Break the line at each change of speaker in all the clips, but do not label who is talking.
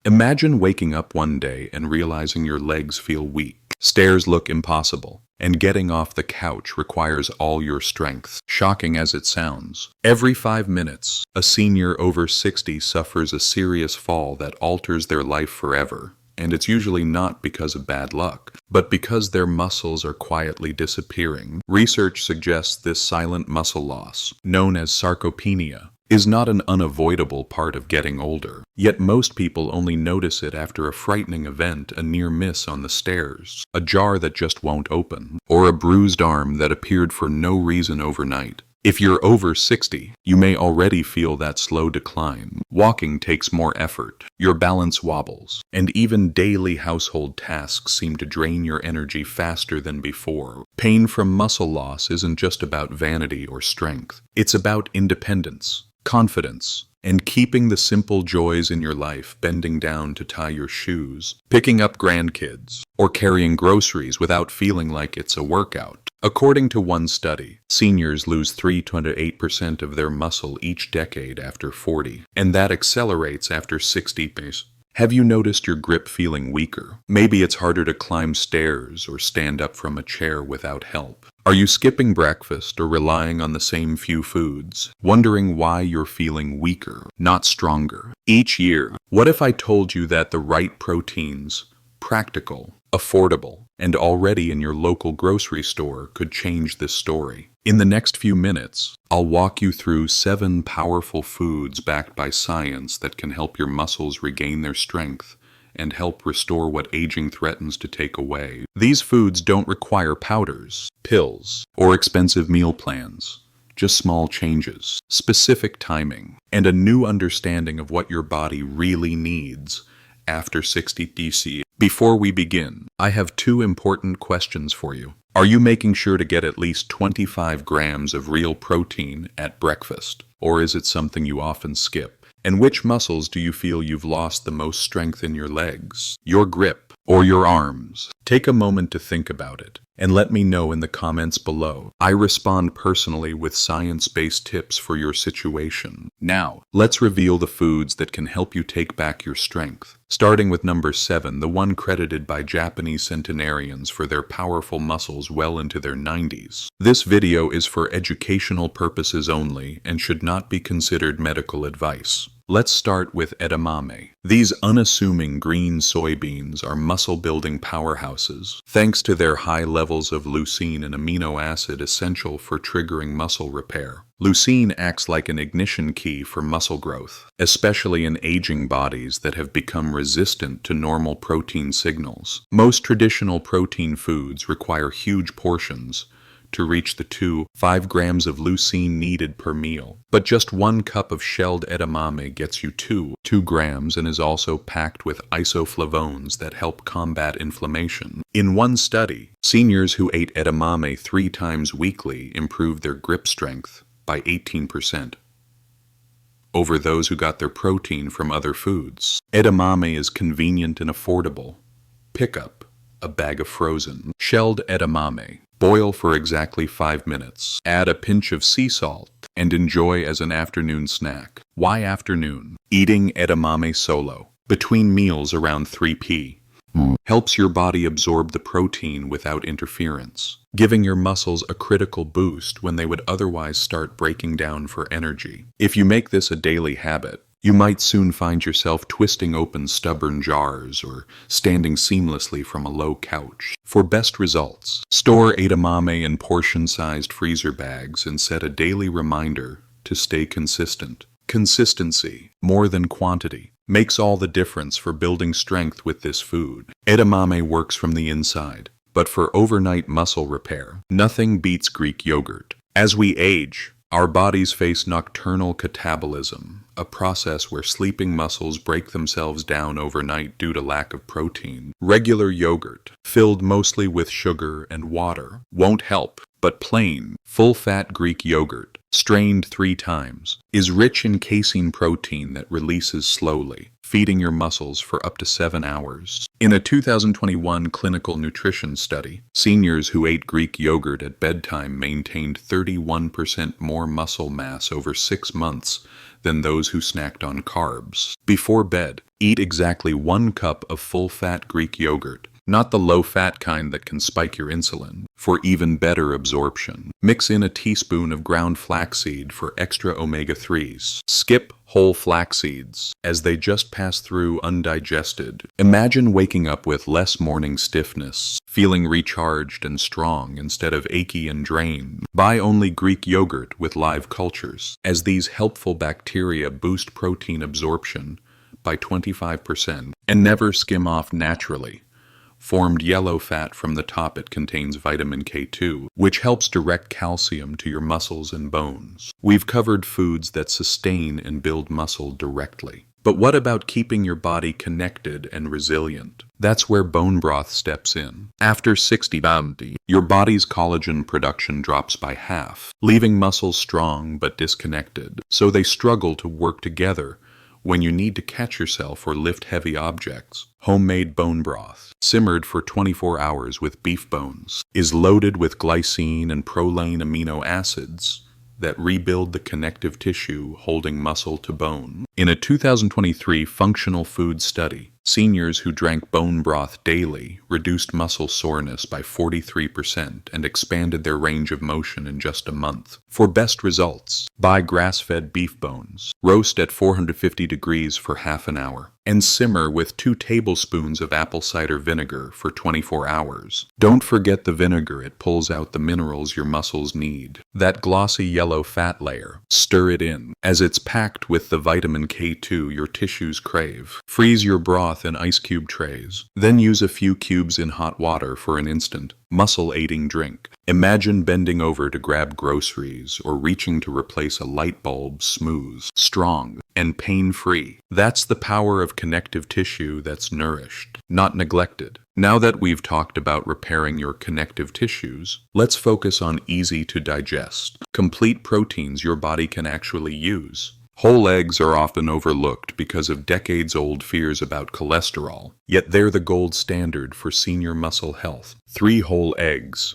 Imagine waking up one day and realizing your legs feel weak. Stairs look impossible, and getting off the couch requires all your strength. Shocking as it sounds, every 5 minutes, a senior over 60 suffers a serious fall that alters their life forever. And it's usually not because of bad luck, but because their muscles are quietly disappearing. Research suggests this silent muscle loss, known as sarcopenia, is not an unavoidable part of getting older. Yet most people only notice it after a frightening event, a near miss on the stairs, a jar that just won't open, or a bruised arm that appeared for no reason overnight. If you're over 60, you may already feel that slow decline. Walking takes more effort, your balance wobbles, and even daily household tasks seem to drain your energy faster than before. Pain from muscle loss isn't just about vanity or strength. It's about independence, confidence, and keeping the simple joys in your life, bending down to tie your shoes, picking up grandkids, or carrying groceries without feeling like it's a workout. According to one study, seniors lose 3 to 8% of their muscle each decade after 40, and that accelerates after 60. Have you noticed your grip feeling weaker? Maybe it's harder to climb stairs or stand up from a chair without help. Are you skipping breakfast or relying on the same few foods, wondering why you're feeling weaker, not stronger? Each year, what if I told you that the right proteins, practical, affordable, and already in your local grocery store could change this story? In the next few minutes, I'll walk you through 7 powerful foods backed by science that can help your muscles regain their strength and help restore what aging threatens to take away. These foods don't require powders, pills, or expensive meal plans. Just small changes, specific timing, and a new understanding of what your body really needs after 60 DC. Before we begin, I have 2 important questions for you. Are you making sure to get at least 25 grams of real protein at breakfast, or is it something you often skip? And which muscles do you feel you've lost the most strength in your legs, your grip, or your arms? Take a moment to think about it, and let me know in the comments below. I respond personally with science-based tips for your situation. Now, let's reveal the foods that can help you take back your strength. Starting with number 7, the one credited by Japanese centenarians for their powerful muscles well into their 90s. This video is for educational purposes only and should not be considered medical advice. Let's start with edamame. These unassuming green soybeans are muscle-building powerhouses, thanks to their high levels of leucine, an amino acid essential for triggering muscle repair. Leucine acts like an ignition key for muscle growth, especially in aging bodies that have become resistant to normal protein signals. Most traditional protein foods require huge portions to reach the 2-5 grams of leucine needed per meal. But just 1 cup of shelled edamame gets you 2 grams and is also packed with isoflavones that help combat inflammation. In one study, seniors who ate edamame 3 times weekly improved their grip strength by 18% over those who got their protein from other foods. Edamame is convenient and affordable. Pick up a bag of frozen shelled edamame. Boil for exactly 5 minutes. Add a pinch of sea salt and enjoy as an afternoon snack. Why afternoon? Eating edamame solo between meals around 3 p.m. helps your body absorb the protein without interference, giving your muscles a critical boost when they would otherwise start breaking down for energy. If you make this a daily habit, you might soon find yourself twisting open stubborn jars or standing seamlessly from a low couch. For best results, store edamame in portion-sized freezer bags and set a daily reminder to stay consistent. Consistency, more than quantity, makes all the difference for building strength with this food. Edamame works from the inside, but for overnight muscle repair, nothing beats Greek yogurt. As we age, our bodies face nocturnal catabolism, a process where sleeping muscles break themselves down overnight due to lack of protein. Regular yogurt, filled mostly with sugar and water, won't help, but plain, full-fat Greek yogurt, strained 3 times, is rich in casein protein that releases slowly, feeding your muscles for up to 7 hours. In a 2021 clinical nutrition study, seniors who ate Greek yogurt at bedtime maintained 31% more muscle mass over 6 months than those who snacked on carbs. Before bed, Eat exactly 1 cup of full-fat Greek yogurt, not the low-fat kind that can spike your insulin, for even better absorption. Mix in a teaspoon of ground flaxseed for extra omega-3s. Skip whole flax seeds, as they just pass through undigested. Imagine waking up with less morning stiffness, feeling recharged and strong instead of achy and drained. Buy only Greek yogurt with live cultures, as these helpful bacteria boost protein absorption by 25%. And never skim off naturally formed yellow fat from the top. It contains vitamin K2, which helps direct calcium to your muscles and bones. We've covered foods that sustain and build muscle directly. But what about keeping your body connected and resilient? That's where bone broth steps in. After 60 days, your body's collagen production drops by half, leaving muscles strong but disconnected, so they struggle to work together when you need to catch yourself or lift heavy objects. Homemade bone broth, simmered for 24 hours with beef bones, is loaded with glycine and proline amino acids that rebuild the connective tissue holding muscle to bone. In a 2023 functional food study, seniors who drank bone broth daily reduced muscle soreness by 43% and expanded their range of motion in just a month. For best results, buy grass-fed beef bones, roast at 450 degrees for half an hour, and simmer with 2 tablespoons of apple cider vinegar for 24 hours. Don't forget the vinegar, it pulls out the minerals your muscles need. That glossy yellow fat layer, stir it in, as it's packed with the vitamin K2 your tissues crave. Freeze your broth in ice cube trays, then use a few cubes in hot water for an instant muscle-aiding drink. Imagine bending over to grab groceries or reaching to replace a light bulb. Smooth, strong, and pain-free. That's the power of connective tissue that's nourished, not neglected. Now that we've talked about repairing your connective tissues, let's focus on easy-to-digest, complete proteins your body can actually use. Whole eggs are often overlooked because of decades-old fears about cholesterol, yet they're the gold standard for senior muscle health. 3 whole eggs,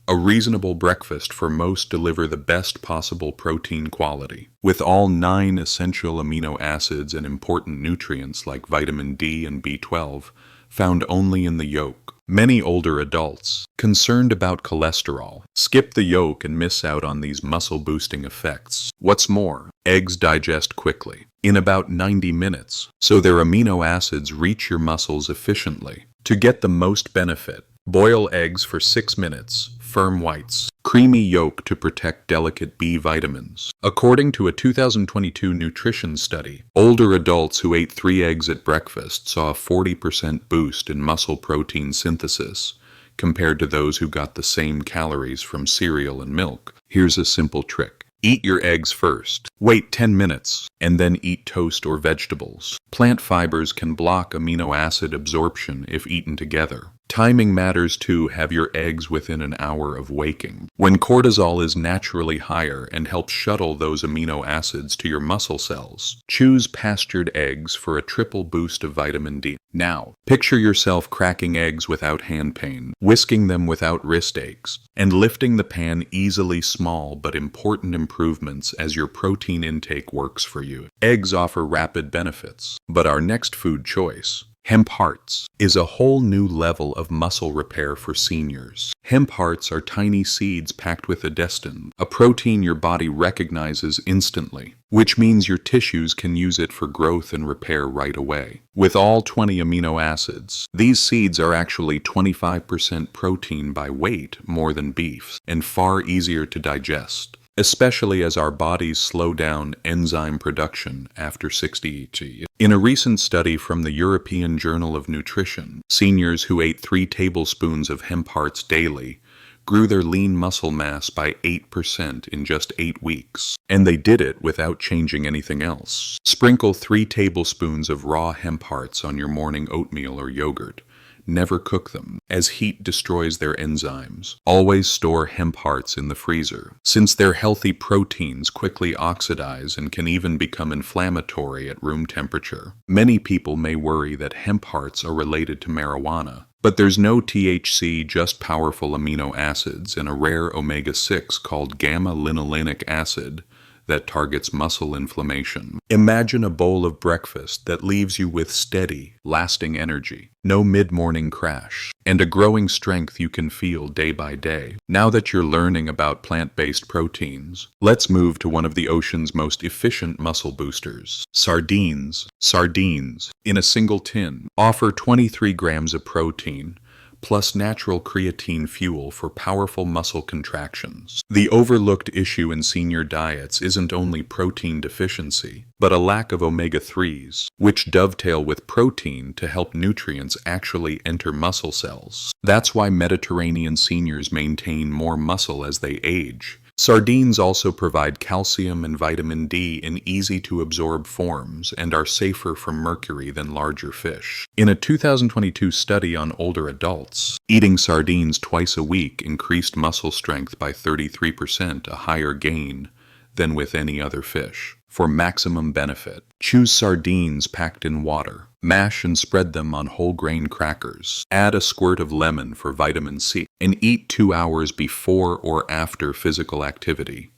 a reasonable breakfast for most, deliver the best possible protein quality, with all 9 essential amino acids and important nutrients like vitamin D and B12 found only in the yolk. Many older adults, concerned about cholesterol, skip the yolk and miss out on these muscle-boosting effects. What's more, eggs digest quickly, in about 90 minutes, so their amino acids reach your muscles efficiently. To get the most benefit, boil eggs for 6 minutes, firm whites, creamy yolk to protect delicate B vitamins. According to a 2022 nutrition study, older adults who ate 3 eggs at breakfast saw a 40% boost in muscle protein synthesis compared to those who got the same calories from cereal and milk. Here's a simple trick. Eat your eggs first, wait 10 minutes, and then eat toast or vegetables. Plant fibers can block amino acid absorption if eaten together. Timing matters too. Have your eggs within an hour of waking, when cortisol is naturally higher and helps shuttle those amino acids to your muscle cells. Choose pastured eggs for a triple boost of vitamin D. Now, picture yourself cracking eggs without hand pain, whisking them without wrist aches, and lifting the pan easily. Small but important improvements as your protein intake works for you. Eggs offer rapid benefits, but our next food choice, hemp hearts, is a whole new level of muscle repair for seniors. Hemp hearts are tiny seeds packed with edestin, a protein your body recognizes instantly, which means your tissues can use it for growth and repair right away. With all 20 amino acids, these seeds are actually 25% protein by weight more than beef, and far easier to digest, especially as our bodies slow down enzyme production after 60 days. In a recent study from the European Journal of Nutrition, seniors who ate 3 tablespoons of hemp hearts daily grew their lean muscle mass by 8% in just 8 weeks, and they did it without changing anything else. Sprinkle 3 tablespoons of raw hemp hearts on your morning oatmeal or yogurt. Never cook them, as heat destroys their enzymes. Always store hemp hearts in the freezer, since their healthy proteins quickly oxidize and can even become inflammatory at room temperature. Many people may worry that hemp hearts are related to marijuana, but there's no THC, just powerful amino acids and a rare omega-6 called gamma-linolenic acid that targets muscle inflammation. Imagine a bowl of breakfast that leaves you with steady, lasting energy, no mid-morning crash, and a growing strength you can feel day by day. Now that you're learning about plant-based proteins, let's move to one of the ocean's most efficient muscle boosters, sardines. Sardines, in a single tin, offer 23 grams of protein, plus natural creatine fuel for powerful muscle contractions. The overlooked issue in senior diets isn't only protein deficiency, but a lack of omega-3s, which dovetail with protein to help nutrients actually enter muscle cells. That's why Mediterranean seniors maintain more muscle as they age. Sardines also provide calcium and vitamin D in easy-to-absorb forms and are safer from mercury than larger fish. In a 2022 study on older adults, eating sardines twice a week increased muscle strength by 33%, a higher gain than with any other fish. For maximum benefit, choose sardines packed in water. Mash and spread them on whole grain crackers. Add a squirt of lemon for vitamin C, and eat 2 hours before or after physical activity.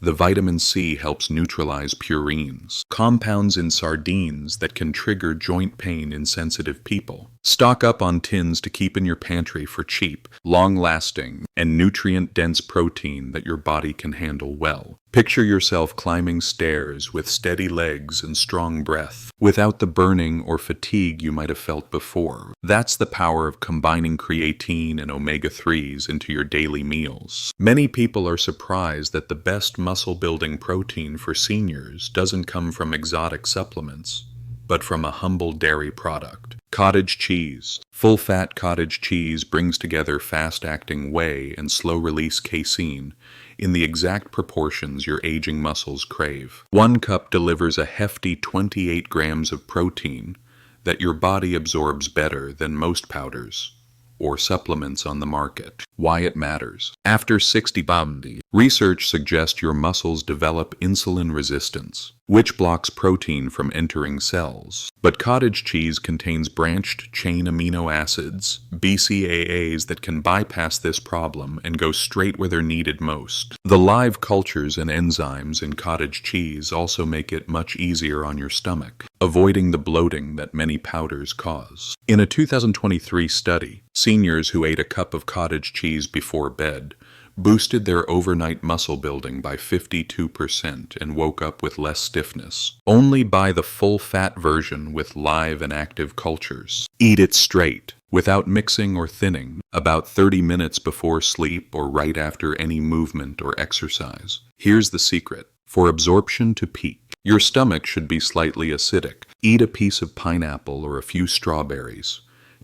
The vitamin C helps neutralize purines, compounds in sardines that can trigger joint pain in sensitive people. Stock up on tins to keep in your pantry for cheap, long-lasting, and nutrient-dense protein that your body can handle well. Picture yourself climbing stairs with steady legs and strong breath, without the burning or fatigue you might have felt before. That's the power of combining creatine and omega-3s into your daily meals. Many people are surprised that the best muscle-building protein for seniors doesn't come from exotic supplements, but from a humble dairy product. Cottage cheese. Full-fat cottage cheese brings together fast-acting whey and slow-release casein in the exact proportions your aging muscles crave. 1 cup delivers a hefty 28 grams of protein that your body absorbs better than most powders or supplements on the market. Why it matters. After 60 days, research suggests your muscles develop insulin resistance, which blocks protein from entering cells. But cottage cheese contains branched-chain amino acids, BCAAs, that can bypass this problem and go straight where they're needed most. The live cultures and enzymes in cottage cheese also make it much easier on your stomach, avoiding the bloating that many powders cause. In a 2023 study, seniors who ate a cup of cottage cheese before bed boosted their overnight muscle building by 52% and woke up with less stiffness. Only buy the full-fat version with live and active cultures. Eat it straight, without mixing or thinning, about 30 minutes before sleep or right after any movement or exercise. Here's the secret. For absorption to peak, your stomach should be slightly acidic. Eat a piece of pineapple or a few strawberries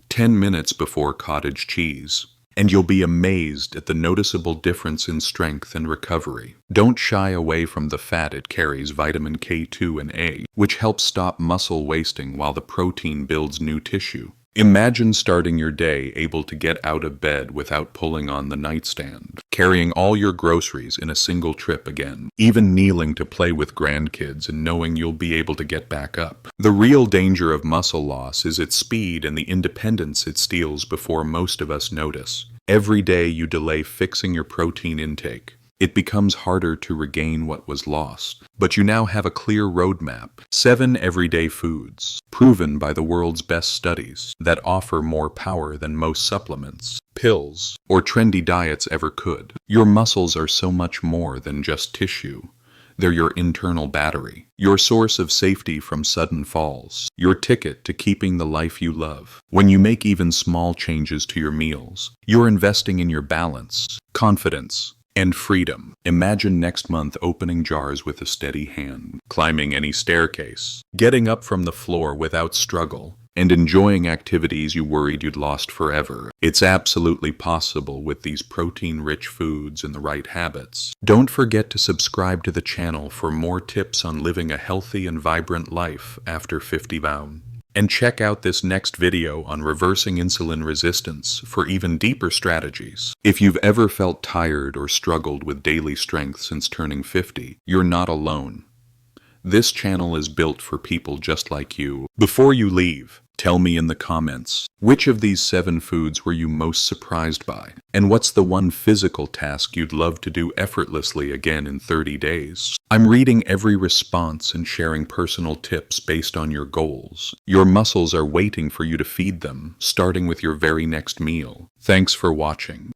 10 minutes before cottage cheese, and you'll be amazed at the noticeable difference in strength and recovery. Don't shy away from the fat. It carries vitamin K2 and A, which helps stop muscle wasting while the protein builds new tissue. Imagine starting your day able to get out of bed without pulling on the nightstand, carrying all your groceries in a single trip again, even kneeling to play with grandkids and knowing you'll be able to get back up. The real danger of muscle loss is its speed and the independence it steals before most of us notice. Every day you delay fixing your protein intake, it becomes harder to regain what was lost. But you now have a clear roadmap. 7 everyday foods, proven by the world's best studies, that offer more power than most supplements, pills, or trendy diets ever could. Your muscles are so much more than just tissue. They're your internal battery, your source of safety from sudden falls, your ticket to keeping the life you love. When you make even small changes to your meals, you're investing in your balance, confidence, and freedom. Imagine next month opening jars with a steady hand, climbing any staircase, getting up from the floor without struggle, and enjoying activities you worried you'd lost forever. It's absolutely possible with these protein-rich foods and the right habits. Don't forget to subscribe to the channel for more tips on living a healthy and vibrant life after 50 bound. And check out this next video on reversing insulin resistance for even deeper strategies. If you've ever felt tired or struggled with daily strength since turning 50, you're not alone. This channel is built for people just like you. Before you leave, Tell me in the comments, which of these 7 foods were you most surprised by? And what's the one physical task you'd love to do effortlessly again in 30 days? I'm reading every response and sharing personal tips based on your goals. Your muscles are waiting for you to feed them, starting with your very next meal. Thanks for watching.